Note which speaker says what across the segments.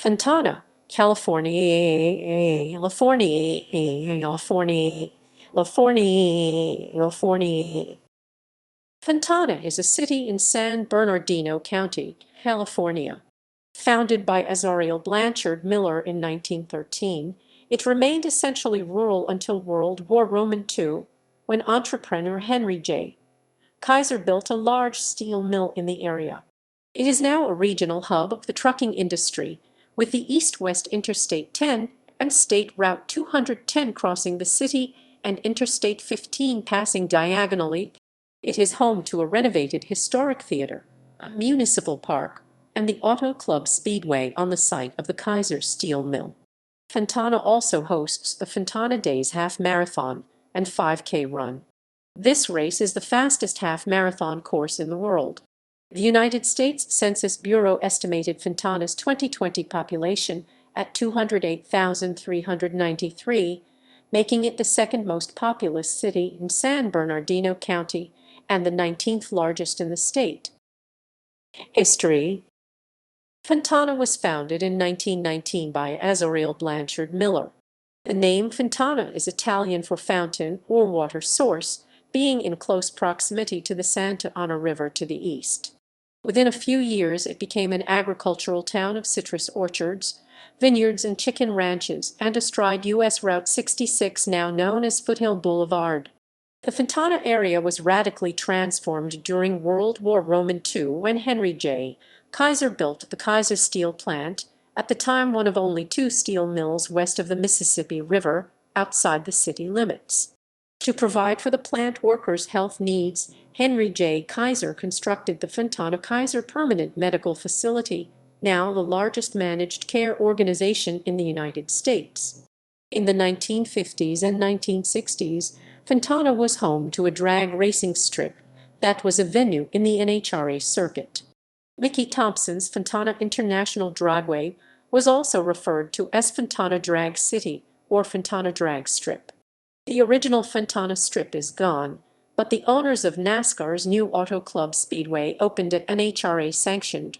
Speaker 1: Fontana, California, California, California, California, California. Fontana is a city in San Bernardino County, California. Founded by Azariel Blanchard Miller in 1913, it remained essentially rural until World War II, when entrepreneur Henry J. Kaiser built a large steel mill in the area. It is now a regional hub of the trucking industry, with the east-west Interstate 10 and State Route 210 crossing the city and Interstate 15 passing diagonally. It is home to a renovated historic theater, a municipal park, and the Auto Club Speedway on the site of the Kaiser Steel Mill. Fontana also hosts the Fontana Days Half Marathon and 5K run. This race is the fastest half marathon course in the world. The United States Census Bureau estimated Fontana's 2020 population at 208,393, making it the second most populous city in San Bernardino County and the 19th largest in the state. History. Fontana was founded in 1919 by Azariel Blanchard Miller. The name Fontana is Italian for fountain or water source, being in close proximity to the Santa Ana River to the east. Within a few years it became an agricultural town of citrus orchards, vineyards and chicken ranches, and astride U.S. Route 66, now known as Foothill Boulevard. The Fontana area was radically transformed during World War II when Henry J. Kaiser built the Kaiser Steel plant, at the time one of only two steel mills west of the Mississippi River, outside the city limits. To provide for the plant workers' health needs, Henry J. Kaiser constructed the Fontana Kaiser Permanent Medical Facility, now the largest managed care organization in the United States. In the 1950s and 1960s, Fontana was home to a drag racing strip that was a venue in the NHRA circuit. Mickey Thompson's Fontana International Dragway was also referred to as Fontana Drag City or Fontana Drag Strip. The original Fontana Strip is gone, but the owners of NASCAR's new Auto Club Speedway opened at NHRA-sanctioned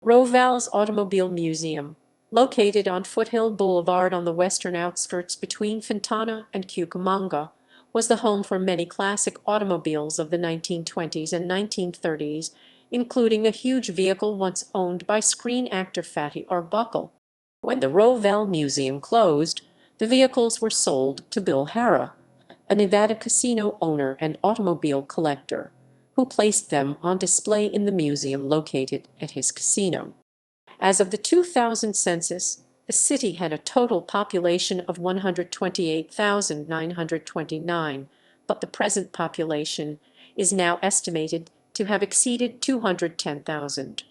Speaker 1: Roval's Automobile Museum, located on Foothill Boulevard on the western outskirts between Fontana and Cucamonga, was the home for many classic automobiles of the 1920s and 1930s, including a huge vehicle once owned by screen actor Fatty Arbuckle. When the Roval Museum closed, the vehicles were sold to Bill Harrah, a Nevada casino owner and automobile collector, who placed them on display in the museum located at his casino. As of the 2000 census, the city had a total population of 128,929, but the present population is now estimated to have exceeded 210,000.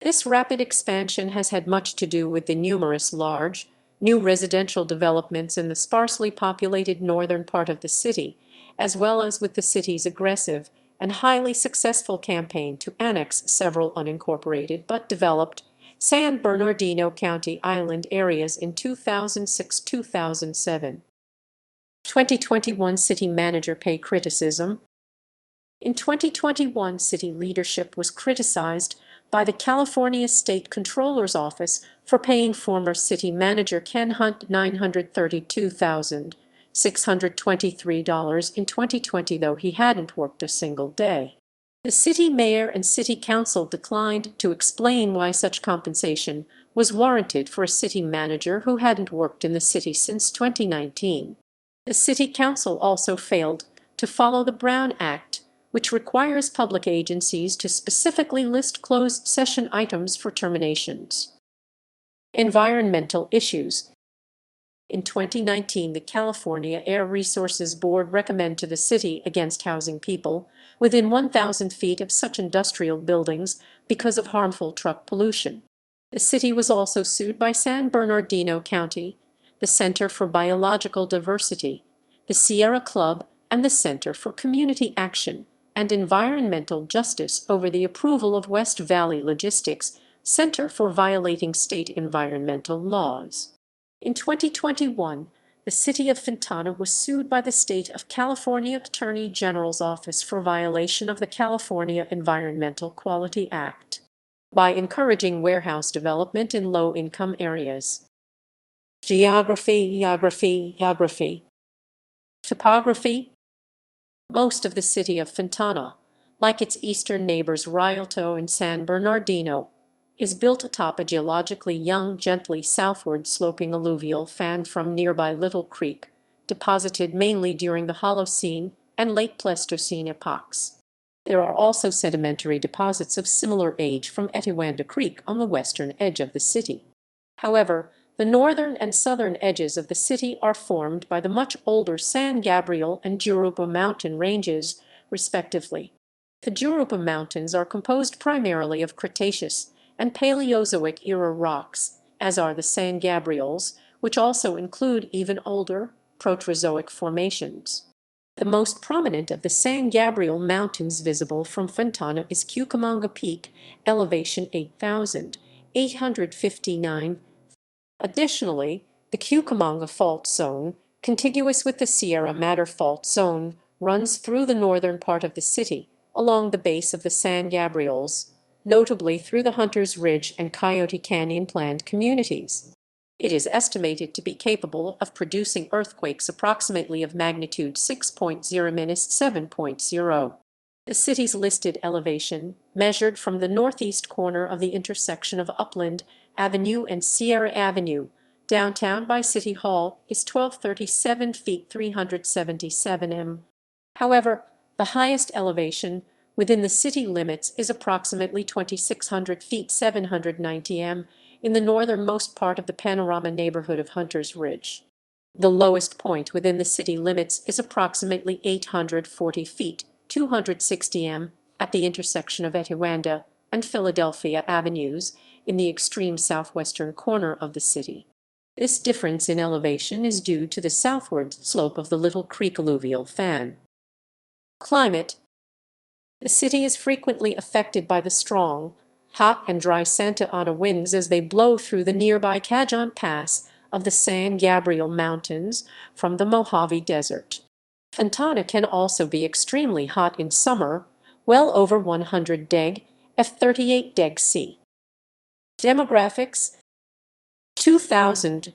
Speaker 1: This rapid expansion has had much to do with the numerous large, new residential developments in the sparsely populated northern part of the city, as well as with the city's aggressive and highly successful campaign to annex several unincorporated but developed San Bernardino County island areas in 2006-2007. 2021 City Manager Pay Criticism. In 2021, city leadership was criticized by the California State Controller's Office for paying former city manager Ken Hunt $932,623 in 2020, though he hadn't worked a single day. The city mayor and city council declined to explain why such compensation was warranted for a city manager who hadn't worked in the city since 2019. The city council also failed to follow the Brown Act, which requires public agencies to specifically list closed session items for terminations. Environmental issues. In 2019, the California Air Resources Board recommended to the city against housing people within 1,000 feet of such industrial buildings because of harmful truck pollution. The city was also sued by San Bernardino County, the Center for Biological Diversity, the Sierra Club, and the Center for Community Action and Environmental Justice over the approval of West Valley Logistics Center for violating state environmental laws. In 2021, the city of Fontana was sued by the state of California Attorney General's Office for violation of the California Environmental Quality Act. by encouraging warehouse development in low-income areas. Geography. Topography. Most of the city of Fontana, like its eastern neighbors Rialto and San Bernardino, is built atop a geologically young, gently southward sloping alluvial fan from nearby Little Creek, deposited mainly during the Holocene and late Pleistocene epochs. There are also sedimentary deposits of similar age from Etiwanda Creek on the western edge of the city. However, the northern and southern edges of the city are formed by the much older San Gabriel and Jurupa mountain ranges, respectively. The Jurupa Mountains are composed primarily of Cretaceous and Paleozoic-era rocks, as are the San Gabriels, which also include even older, Proterozoic formations. The most prominent of the San Gabriel Mountains visible from Fontana is Cucamonga Peak, elevation 8,859. Additionally, the Cucamonga Fault Zone, contiguous with the Sierra Madre Fault Zone, runs through the northern part of the city, along the base of the San Gabriels, notably through the Hunters Ridge and Coyote Canyon planned communities. It is estimated to be capable of producing earthquakes approximately of magnitude 6.0-7.0. The city's listed elevation, measured from the northeast corner of the intersection of Upland Avenue and Sierra Avenue, downtown by City Hall, is 1,237 feet 377 m. However, the highest elevation within the city limits is approximately 2,600 feet 790 m in the northernmost part of the panorama neighborhood of Hunters Ridge. The lowest point within the city limits is approximately 840 feet 260 m at the intersection of Etiwanda and Philadelphia Avenues in the extreme southwestern corner of the city. This difference in elevation is due to the southward slope of the Little Creek alluvial fan. Climate. The city is frequently affected by the strong, hot and dry Santa Ana winds as they blow through the nearby Cajon Pass of the San Gabriel Mountains from the Mojave Desert. Fontana can also be extremely hot in summer, well over 100 deg F 38 deg C. Demographics. 2000.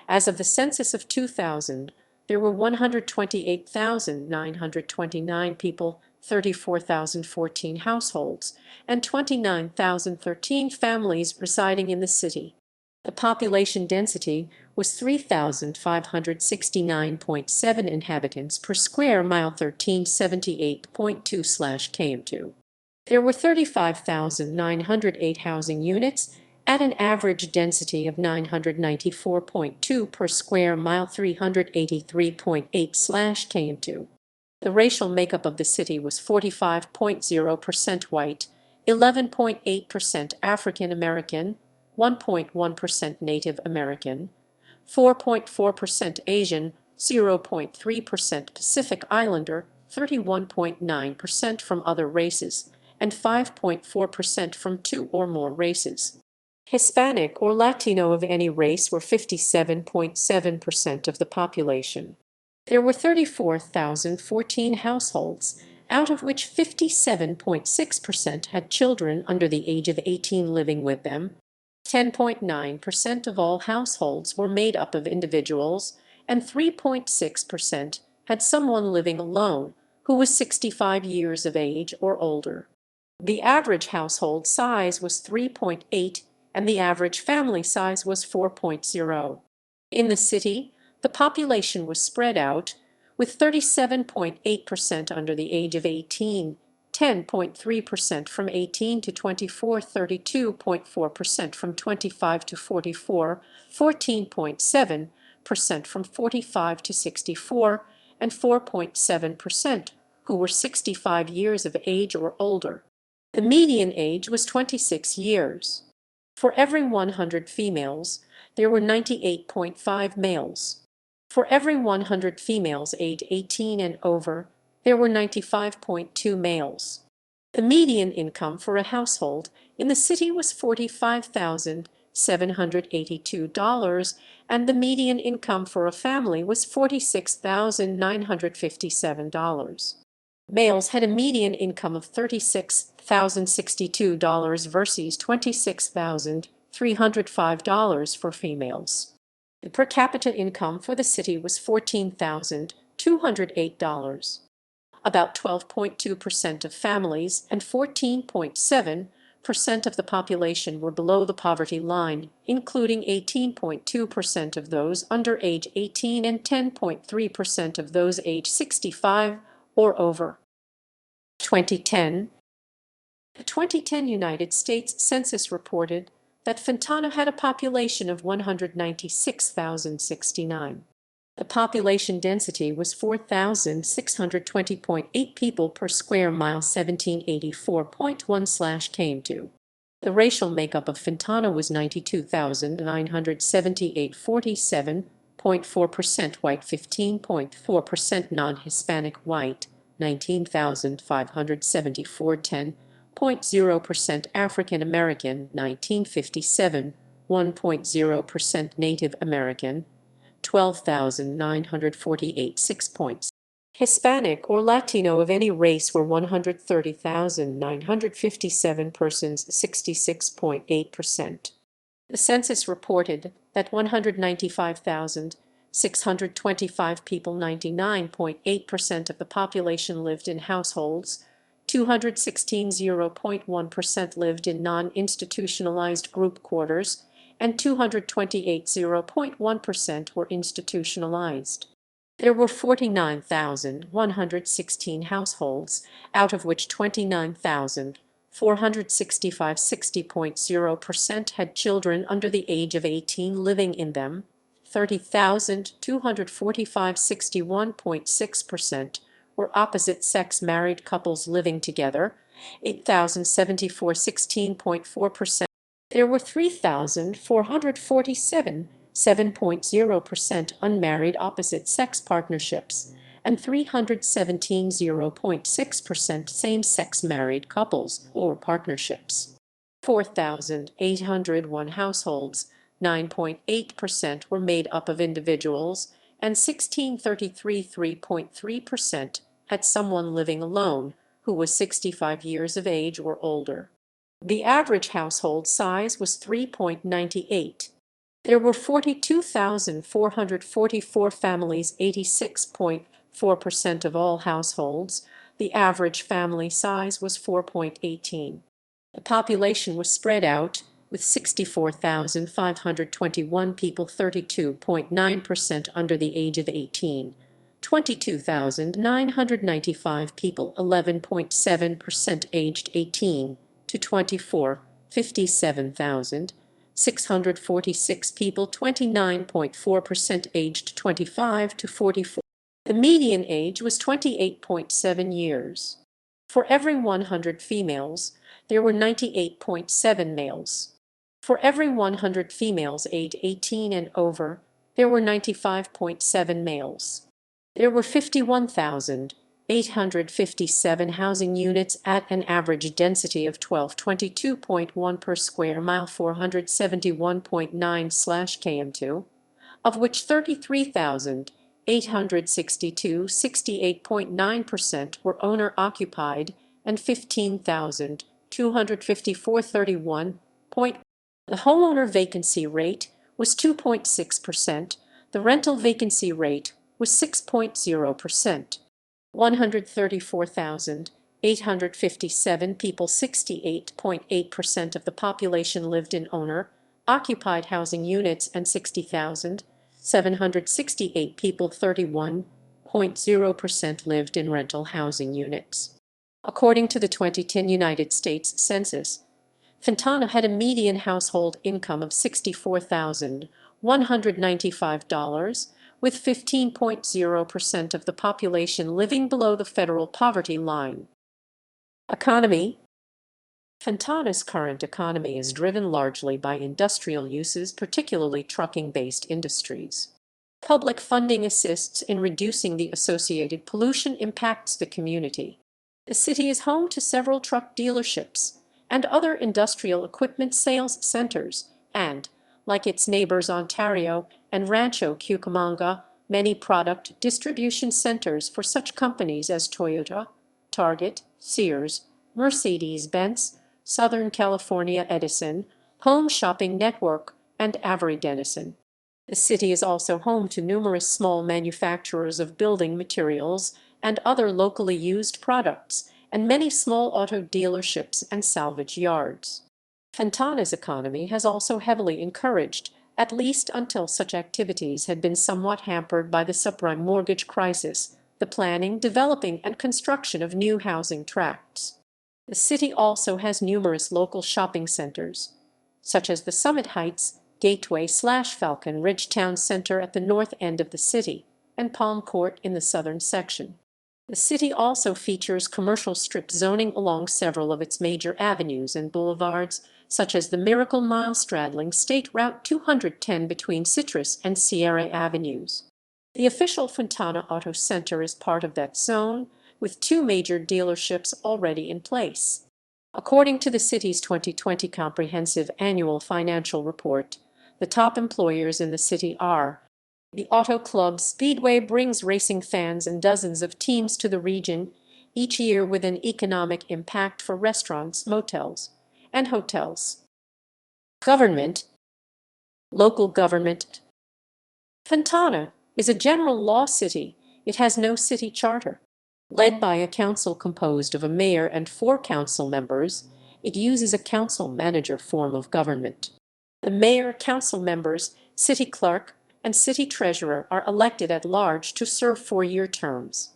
Speaker 1: As of the census of 2000, there were 128,929 people, 34,014 households, and 29,013 families residing in the city. The population density was 3,569.7 inhabitants per square mile, 1378.2/km2. There were 35,908 housing units at an average density of 994.2 per square mile, 383.8/km2. The racial makeup of the city was 45.0% white, 11.8% African American, 1.1% Native American, 4.4% Asian, 0.3% Pacific Islander, 31.9% from other races, and 5.4% from two or more races. Hispanic or Latino of any race were 57.7% of the population. There were 34,014 households, out of which 57.6% had children under the age of 18 living with them. 10.9% of all households were made up of individuals, and 3.6% had someone living alone who was 65 years of age or older. The average household size was 3.8, and the average family size was 4.0. In the city, the population was spread out, with 37.8% under the age of 18, 10.3% from 18 to 24, 32.4% from 25 to 44, 14.7% from 45 to 64, and 4.7% who were 65 years of age or older. The median age was 26 years. For every 100 females, there were 98.5 males. For every 100 females aged 18 and over, there were 95.2 males. The median income for a household in the city was $45,782, and the median income for a family was $46,957. Males had a median income of $36,062 versus $26,305 for females. The per capita income for the city was $14,208. About 12.2% of families and 14.7% of the population were below the poverty line, including 18.2% of those under age 18 and 10.3% of those age 65 or over. 2010. The 2010 United States Census reported that Fontana had a population of 196,069. The population density was 4,620.8 people per square mile, 1784.1/km2. The racial makeup of Fontana was 92,978, 47.4% white, 15.4% non-Hispanic white, 19,574, 10.0% African American, 1957, 1.0% Native American, 12,948, 6 points. Hispanic or Latino of any race were 130,957 persons, 66.8%. The census reported that 195,625 people, 99.8% of the population, lived in households. 216, 0.1% lived in non-institutionalized group quarters, and 228, 0.1% were institutionalized. There were 49,116 households, out of which 29,465, 60.0%, had children under the age of 18 living in them. 30,245, 61.6%, were opposite-sex married couples living together. 8,074, 16.4%. There were 3,447, 7.0%, unmarried opposite-sex partnerships, and 317, 0.6%, same-sex married couples or partnerships. 4,801 households, 9.8%, were made up of individuals, and 1,633, 3.3%, had someone living alone who was 65 years of age or older. The average household size was 3.98. There were 42,444 families, 86.4% of all households. The average family size was 4.18. The population was spread out, with 64,521 people, 32.9%, under the age of 18. 22,995 people, 11.7%, aged 18 to 24, 57,646 people, 29.4%, aged 25 to 44. The median age was 28.7 years. For every 100 females, there were 98.7 males. For every 100 females aged 18 and over, there were 95.7 males. There were 51,857 housing units at an average density of 1222.1 per square mile, 471.9/km2, of which 33,862, 68.9%, were owner-occupied, and 15,254, 31. The homeowner vacancy rate was 2.6%. The rental vacancy rate was 6.0%. 134,857 people, 68.8% of the population, lived in owner-occupied housing units, and 60,768 people, 31.0%, lived in rental housing units. According to the 2010 United States Census, Fontana had a median household income of $64,195, with 15.0% of the population living below the federal poverty line. Economy. Fontana's current economy is driven largely by industrial uses, particularly trucking-based industries. Public funding assists in reducing the associated pollution impacts the community. The city is home to several truck dealerships and other industrial equipment sales centers, and, like its neighbors Ontario and Rancho Cucamonga, many product distribution centers for such companies as Toyota, Target, Sears, Mercedes-Benz, Southern California Edison, Home Shopping Network, and Avery Dennison. The city is also home to numerous small manufacturers of building materials and other locally used products, and many small auto dealerships and salvage yards. Fontana's economy has also heavily encouraged, at least until such activities had been somewhat hampered by the subprime mortgage crisis, the planning, developing, and construction of new housing tracts. The city also has numerous local shopping centers, such as the Summit Heights, Gateway/Falcon Ridge Town Center at the north end of the city, and Palm Court in the southern section. The city also features commercial strip zoning along several of its major avenues and boulevards, such as the Miracle Mile straddling State Route 210 between Citrus and Sierra Avenues. The official Fontana Auto Center is part of that zone, with 2 major dealerships already in place. According to the city's 2020 Comprehensive Annual Financial Report, the top employers in the city are: the Auto Club Speedway brings racing fans and dozens of teams to the region each year, with an economic impact for restaurants, motels, and hotels. Government. Local government. Fontana is a general law city. It has no city charter. Led by a council composed of a mayor and 4 council members, it uses a council-manager form of government. The mayor, council members, city clerk, and city treasurer are elected at large to serve 4-year terms.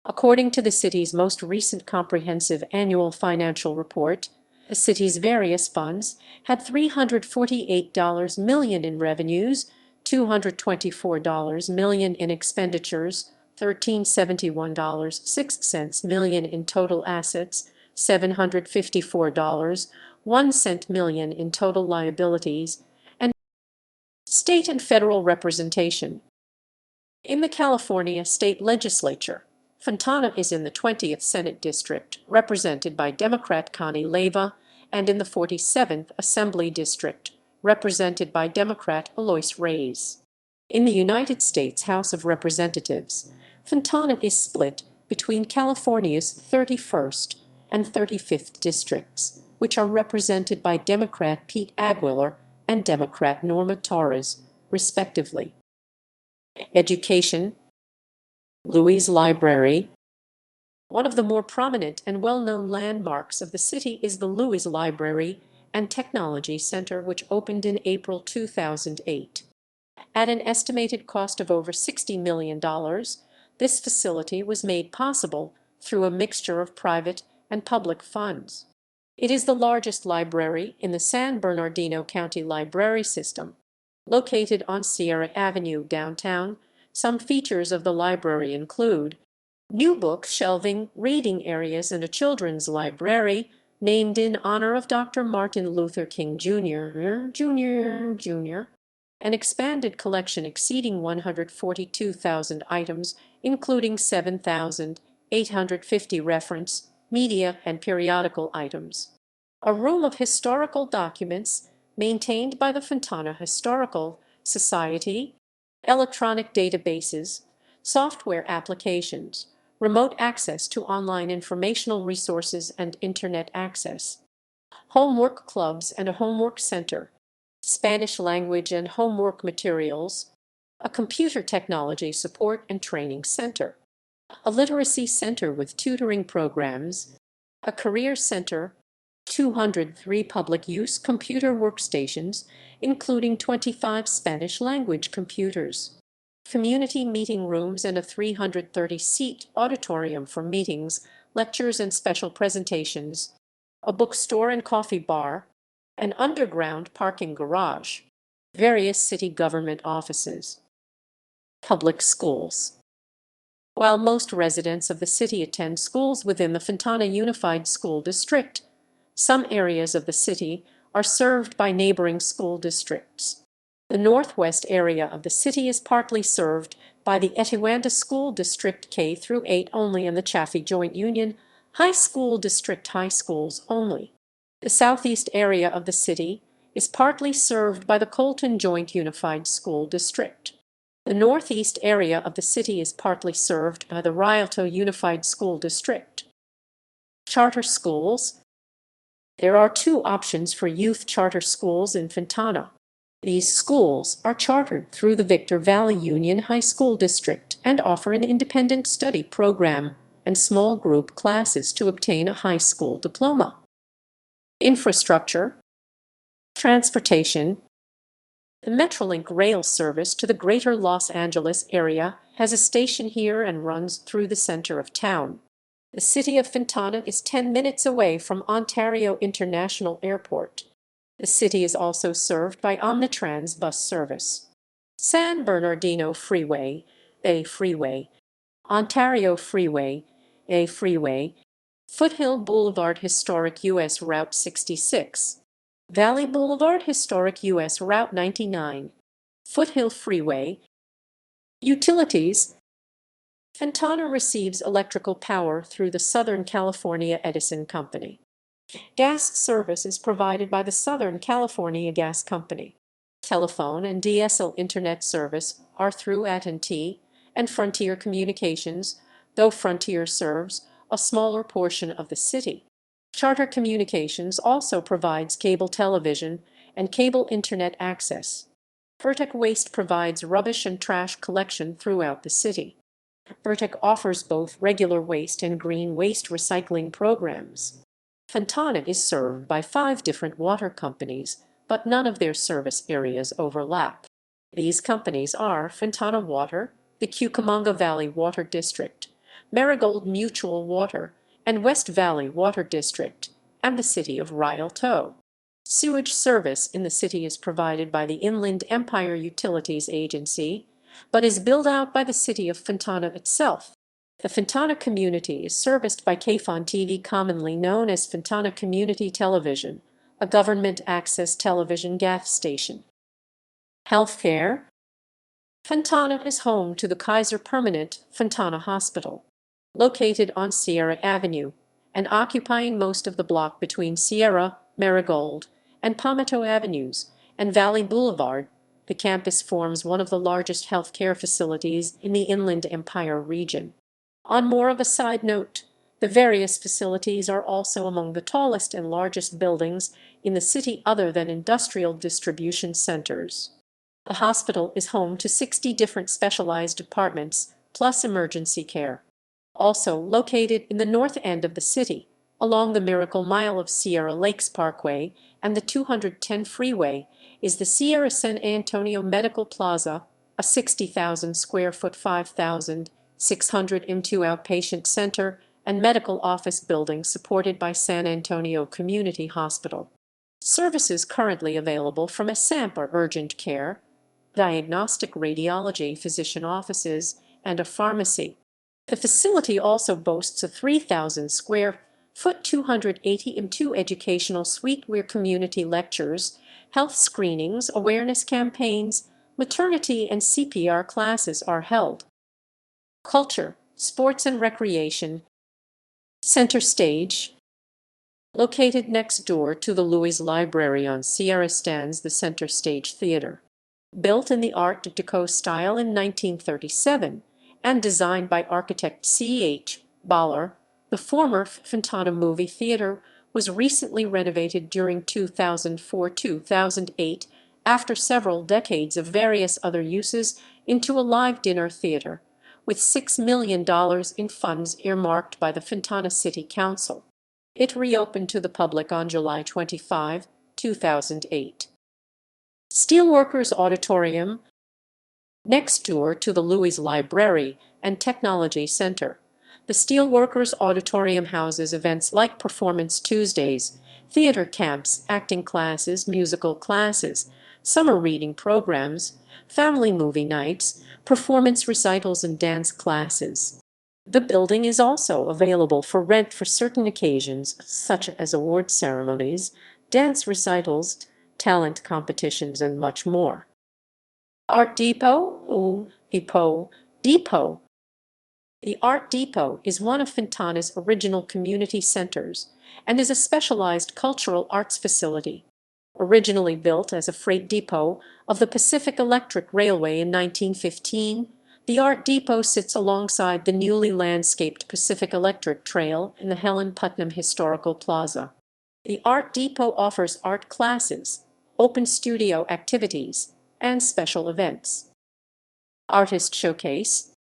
Speaker 1: According to the city's most recent comprehensive annual financial report, the city's various funds had $348 million in revenues, $224 million in expenditures, $1,371.06 million in total assets, $754.01 million in total liabilities, and state and federal representation. In the California state legislature, Fontana is in the 20th Senate District, represented by Democrat Connie Leyva, and in the 47th Assembly District, represented by Democrat Alois Reyes. In the United States House of Representatives, Fontana is split between California's 31st and 35th districts, which are represented by Democrat Pete Aguilar and Democrat Norma Torres, respectively. Education. Louis Library. One of the more prominent and well-known landmarks of the city is the Louis Library and Technology Center, which opened in April 2008. At an estimated cost of over $60 million, this facility was made possible through a mixture of private and public funds. It is the largest library in the San Bernardino County library system. Located on Sierra Avenue downtown, some features of the library include new book shelving, reading areas, and a children's library named in honor of Dr. Martin Luther King Jr., an expanded collection exceeding 142,000 items, including 7,850 reference, media, and periodical items. A room of historical documents maintained by the Fontana Historical Society, electronic databases, software applications, remote access to online informational resources and Internet access, homework clubs and a homework center, Spanish language and homework materials, a computer technology support and training center, a literacy center with tutoring programs, a career center, 203 public-use computer workstations, including 25 Spanish-language computers, community meeting rooms, and a 330-seat auditorium for meetings, lectures, and special presentations, a bookstore and coffee bar, an underground parking garage, various city government offices. Public schools. While most residents of the city attend schools within the Fontana Unified School District, some areas of the city are served by neighboring school districts. The northwest area of the city is partly served by the Etiwanda School District K-8 only and the Chaffee Joint Union High School District high schools only. The southeast area of the city is partly served by the Colton Joint Unified School District. The northeast area of the city is partly served by the Rialto Unified School District. Charter schools. There are two options for youth charter schools in Fontana. These schools are chartered through the Victor Valley Union High School District and offer an independent study program and small group classes to obtain a high school diploma. Infrastructure. Transportation. The Metrolink rail service to the greater Los Angeles area has a station here and runs through the center of town. The city of Fontana is 10 minutes away from Ontario International Airport. The city is also served by Omnitrans bus service. San Bernardino Freeway, A Freeway, Ontario Freeway, A Freeway, Foothill Boulevard Historic US Route 66, Valley Boulevard Historic US Route 99, Foothill Freeway. Utilities. Fontana receives electrical power through the Southern California Edison Company. Gas service is provided by the Southern California Gas Company. Telephone and DSL internet service are through AT&T and Frontier Communications, though Frontier serves a smaller portion of the city. Charter Communications also provides cable television and cable internet access. Vertec Waste provides rubbish and trash collection throughout the city. Vertec offers both regular waste and green waste recycling programs. Fontana is served by 5 different water companies, but none of their service areas overlap. These companies are Fontana Water, the Cucamonga Valley Water District, Marigold Mutual Water, and West Valley Water District, and the city of Rialto. Sewage service in the city is provided by the Inland Empire Utilities Agency, but is billed out by the city of Fontana itself. The Fontana community is serviced by KFON TV, commonly known as Fontana Community Television, a government access television gas station. Healthcare. Fontana is home to the Kaiser Permanente Fontana Hospital, located on Sierra Avenue and occupying most of the block between Sierra, Marigold, and Palmetto Avenues and Valley Boulevard. The campus forms one of the largest healthcare facilities in the Inland Empire region. On more of a side note, the various facilities are also among the tallest and largest buildings in the city other than industrial distribution centers. The hospital is home to 60 different specialized departments, plus emergency care. Also located in the north end of the city, along the Miracle Mile of Sierra Lakes Parkway and the 210 freeway, is the Sierra San Antonio Medical Plaza, a 60,000 square foot 5,600 m2 outpatient center and medical office building supported by San Antonio Community Hospital. Services currently available from a SAMP are urgent care, diagnostic radiology physician offices, and a pharmacy. The facility also boasts a 3,000 square foot 280 m2 educational suite where community lectures, health screenings, awareness campaigns, maternity and CPR classes are held. Culture, sports and recreation. Center Stage. Located next door to the Louis Library on Sierra stands the Center Stage Theater. Built in the Art Deco style in 1937 and designed by architect C.H. Baller, the former Fontana Movie Theater was recently renovated during 2004-2008 after several decades of various other uses into a live dinner theater, with $6 million in funds earmarked by the Fontana City Council. It reopened to the public on July 25, 2008. Steelworkers Auditorium. Next door to the Louis Library and Technology Center, the Steelworkers Auditorium houses events like Performance Tuesdays, theater camps, acting classes, musical classes, summer reading programs, family movie nights, performance recitals, and dance classes. The building is also available for rent for certain occasions, such as award ceremonies, dance recitals, talent competitions, and much more. Art Depot. Depot. The Art Depot is one of Fontana's original community centers and is a specialized cultural arts facility. Originally built as a freight depot of the Pacific Electric Railway in 1915, The Art Depot sits alongside the newly landscaped Pacific Electric Trail in the Helen Putnam Historical Plaza. The Art Depot offers art classes, open studio activities, and special events. Artist Showcase.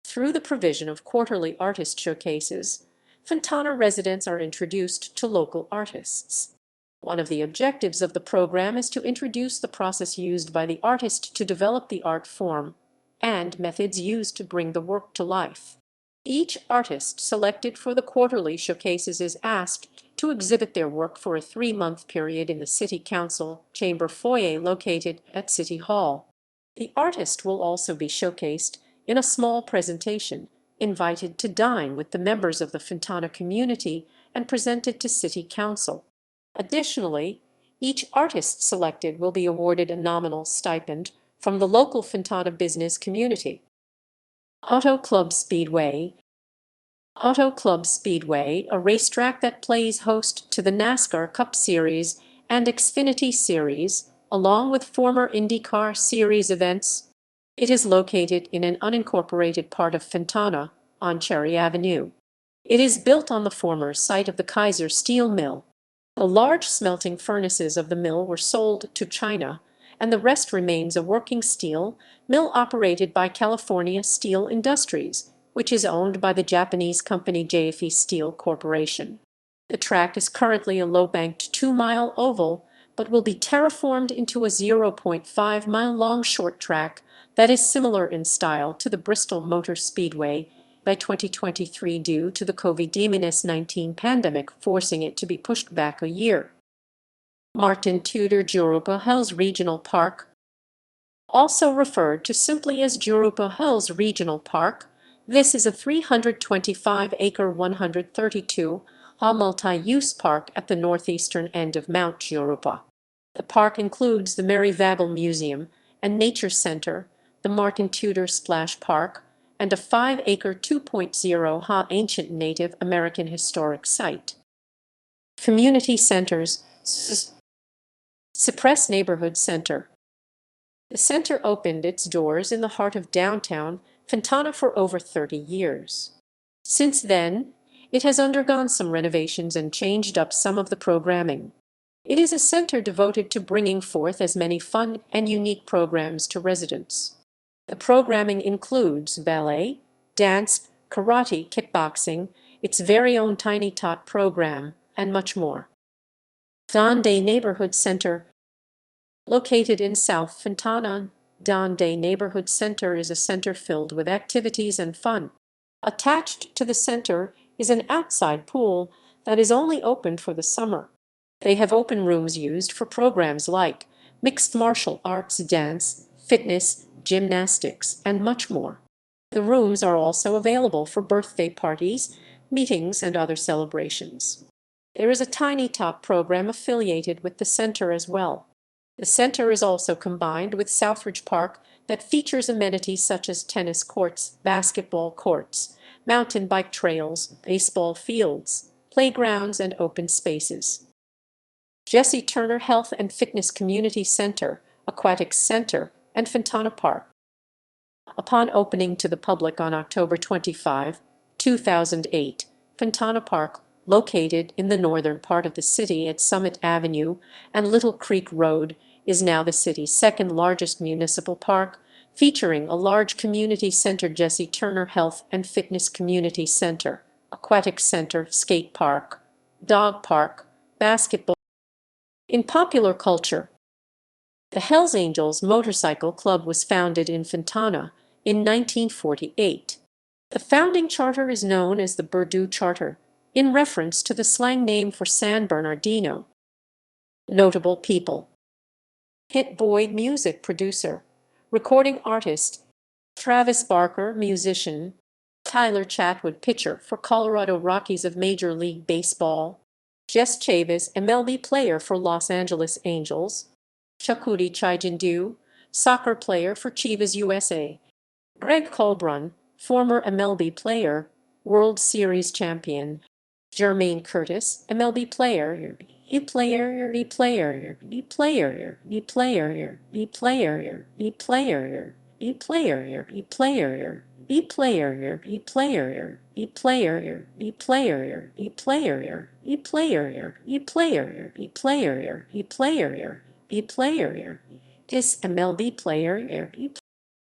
Speaker 1: Through the provision of quarterly artist showcases, Fontana residents are introduced to local artists. One of the objectives of the program is to introduce the process used by the artist to develop the art form and methods used to bring the work to life. Each artist selected for the quarterly showcases is asked to exhibit their work for a 3-month period in the City Council chamber foyer located at City Hall. The artist will also be showcased in a small presentation, invited to dine with the members of the Fontana community, and presented to City Council. Additionally, each artist selected will be awarded a nominal stipend from the local Fontana business community. Auto Club Speedway. Auto Club Speedway, a racetrack that plays host to the NASCAR Cup Series and Xfinity Series, along with former IndyCar Series events. It is located in an unincorporated part of Fontana on Cherry Avenue. It is built on the former site of the Kaiser Steel Mill. The large smelting furnaces of the mill were sold to China, and the rest remains a working steel mill operated by California Steel Industries, which is owned by the Japanese company JFE Steel Corporation. The track is currently a low-banked 2-mile oval, but will be terraformed into a 0.5-mile-long short track that is similar in style to the Bristol Motor Speedway by 2023 due to the COVID-19 pandemic forcing it to be pushed back a year. Martin Tudor Jurupa Hills Regional Park. Also referred to simply as Jurupa Hills Regional Park, this is a 325-acre 132-ha multi-use park at the northeastern end of Mount Jurupa. The park includes the Mary Vagel Museum and Nature Center, the Martin Tudor Splash Park, and a 5-acre 2.0-ha ancient Native American historic site. Community centers. Cypress Neighborhood Center. The center opened its doors in the heart of downtown Fontana for over 30 years. Since then, it has undergone some renovations and changed up some of the programming. It is a center devoted to bringing forth as many fun and unique programs to residents. The programming includes ballet, dance, karate, kickboxing, its very own Tiny Tot program, and much more. Donde Neighborhood Center. Located in South Fontana, Donde Neighborhood Center is a center filled with activities and fun. Attached to the center is an outside pool that is only open for the summer. They have open rooms used for programs like mixed martial arts, dance, fitness, gymnastics, and much more. The rooms are also available for birthday parties, meetings, and other celebrations. There is a Tiny Tot program affiliated with the center as well. The center is also combined with Southridge Park that features amenities such as tennis courts, basketball courts, mountain bike trails, baseball fields, playgrounds, and open spaces. Jesse Turner Health and Fitness Community Center, Aquatics Center, and Fontana Park. Upon opening to the public on October 25, 2008, Fontana Park, located in the northern part of the city at Summit Avenue and Little Creek Road, is now the city's second largest municipal park, featuring a large community center, Jesse Turner Health and Fitness Community Center, Aquatic Center, skate park, dog park, basketball. In popular culture, the Hells Angels Motorcycle Club was founded in Fontana in 1948. The founding charter is known as the Purdue Charter, in reference to the slang name for San Bernardino. Notable people: Hit Boy music producer, recording artist, Travis Barker musician, Tyler Chatwood pitcher for Colorado Rockies of Major League Baseball, Jess Chavis MLB player for Los Angeles Angels, Shakudi Chijindu, soccer player for Chivas USA, Greg Colbrun, former MLB player, World Series champion, Jermaine Curtis, MLB player, e-player, e-player, e-player, e-player, e-player, e-player, e-player, e-player, e-player, e-player, e-player, e-player, is MLB player,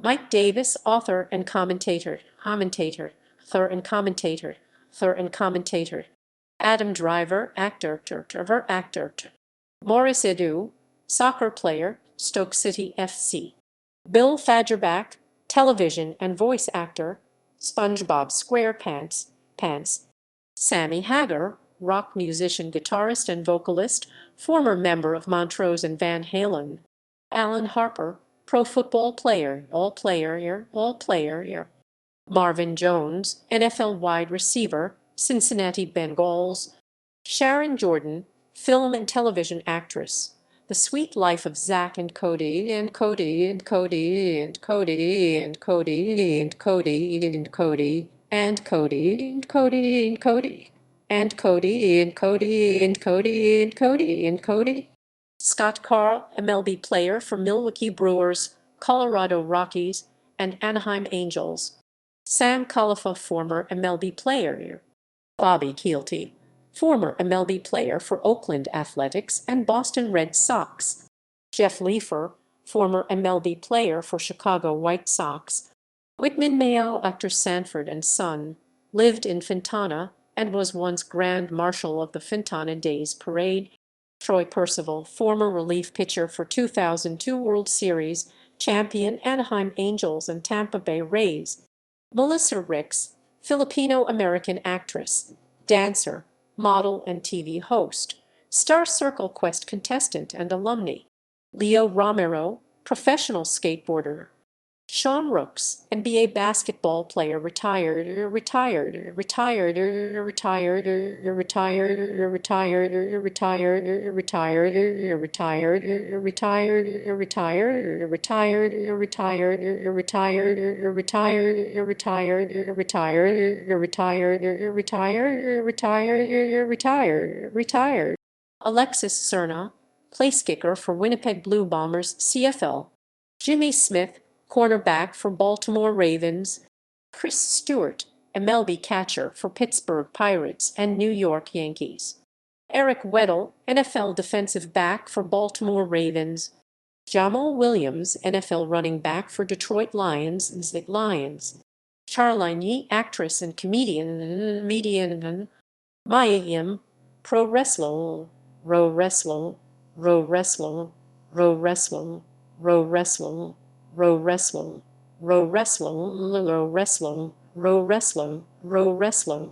Speaker 1: Mike Davis, author and commentator, author and commentator, author and commentator. Adam Driver, actor, actor. Morris Edu, soccer player, Stoke City FC. Bill Fagerback, television and voice actor, SpongeBob SquarePants. Sammy Hagar, rock musician, guitarist, and vocalist, former member of Montrose and Van Halen. Alan Harper, pro football player, all player. Marvin Jones, NFL wide receiver, Cincinnati Bengals. Sharon Jordan, film and television actress. The Sweet Life of Zack and Cody and Cody and Cody and Cody and Cody and Cody and Cody and Cody and Cody and Cody and Cody and Cody and Cody and Cody and Cody. Scott Carl, MLB player for Milwaukee Brewers, Colorado Rockies, and Anaheim Angels. Sam Khalifa, former MLB player. Bobby Keelty, former MLB player for Oakland Athletics and Boston Red Sox. Jeff Leifer, former MLB player for Chicago White Sox. Whitman Mayo, actor Sanford and Son, lived in Fontana and was once Grand Marshal of the Fontana Days Parade. Troy Percival, former relief pitcher for 2002 World Series champion Anaheim Angels and Tampa Bay Rays. Melissa Ricks, Filipino-American actress, dancer, model, and TV host. Star Circle Quest contestant and alumni. Leo Romero, professional skateboarder. Sean Rooks, NBA basketball player, retired, retired, retired, retired, retired, retired, retired, retired, retired, retired, retired, retired, retired, retired, retired, retired, retired, retired, retired. Alexis Cerna, place kicker for Winnipeg Blue Bombers, CFL. Jimmy Smith, cornerback for Baltimore Ravens. Chris Stewart, MLB catcher for Pittsburgh Pirates and New York Yankees. Eric Weddle, NFL defensive back for Baltimore Ravens. Jamal Williams, NFL running back for Detroit Lions. Charline Yi, actress and comedian. Maya Yim, pro wrestler, row wrestler, row wrestler, row wrestler, row wrestler, row wrestler, row wrestler, row wrestler, row wrestler, row wrestler.